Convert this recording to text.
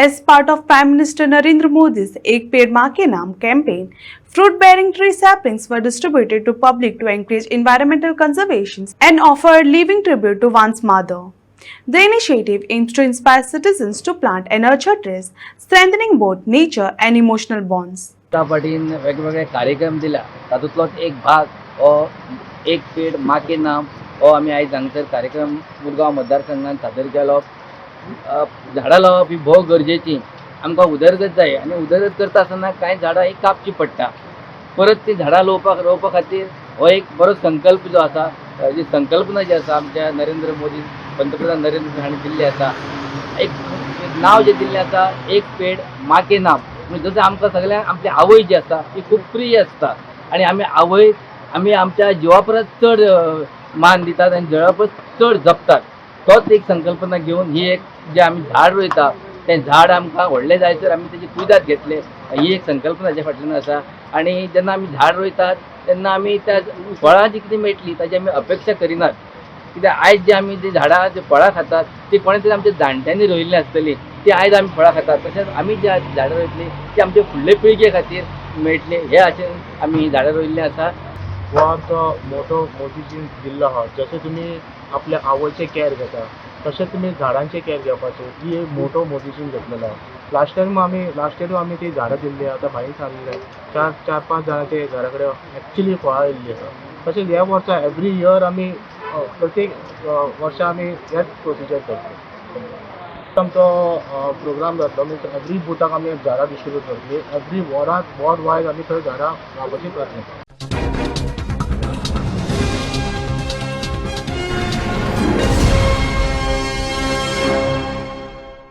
As part of Prime Minister Narendra Modi's Ek Ped Maa Ke Naam campaign, fruit-bearing tree saplings were distributed to public to encourage environmental conservation and offer a living tribute to one's mother. The initiative aims to inspire citizens to plant and nurture trees, strengthening both nature and emotional bonds. पाटीन वेगवेगळे कार्यक्रम दिला तातूंतलोच एक भाग हो एक paid मा के नाम हो आमी आयज हांगसर कार्यक्रम मुरगांव मतदारसंघात सादर केलो. झाडां लावप ही भोव गरजेची. आमकां उदरगत जाय आनी उदरगत करता आसतना कांय झाडां ही कापची पडटा. परत ती झाडां रोवपा खातीर हो एक बरो संकल्प जो आसा, जी संकल्पना जी आसा आमच्या नरेंद्र मोदी पंतप्रधान नरेंद्र मोदी हांणी दिल्ली आसा. एक नाव जे दिल्लें आसा एक पेड मा के नाम. म्हणजे जसं आमकां सगळ्यांक आपली आवय जी आसा ती खूब प्रिय आसता आनी आमी आमच्या जिवा परस चड मान दितात आनी जिवा परस चड जपतात. तोच एक संकल्पना घेवन ही एक जे आमी झाड रोयता तें झाड आमकां व्हडलें जायसर आमी तेजी कुयदाद घेतले ही एक संकल्पना हाच्या फाटल्यान आसा. आनी जेन्ना आमी झाड रोयतात तेन्ना आमी त्या फळां जी कितें मेळटली ताची आमी अपेक्षा करिनात. कित्याक आयज जे आमी जी झाडां जी फळां खातात ती कोणे तरी आमच्या जाणट्यांनी रोयिल्लीं आसतलीं, ती आयज आमी फळां खातात. तशेंच आमी जी झाडां रोयतलीं ती आमचे फुडले पिळगे खातीर मेळटली हे आशेन आमी ही झाडां रोयिल्लीं आसा. हो आमचो मोठो मोदीजीन दिल्लो आहा. जशें तुमी आपल्या आवयचे कॅर घेता तशें तुमी झाडांचे कॅर घेवपाचें ही एक मोठो मोदीजीन घेतलेलो आहा. लास्ट इयर आमी ती झाडां दिल्ली आतां भाई सांगलें 4-5 जाणांचे घरा कडेन एक्चुली फळां येयल्लीं आसा. तशेंच ह्या वर्सा एवरी इयर आमी प्रत्येक वर्सा आमी हेच प्रोसिजर करता. आमचो प्रोग्राम जातलो मीन्स एवरी बुथाक आमी झाडां डिस्ट्रिब्यूट करतली. एवरी वॉर्ड वायज आमी थंय झाडां लावपाची प्रयत्न करता.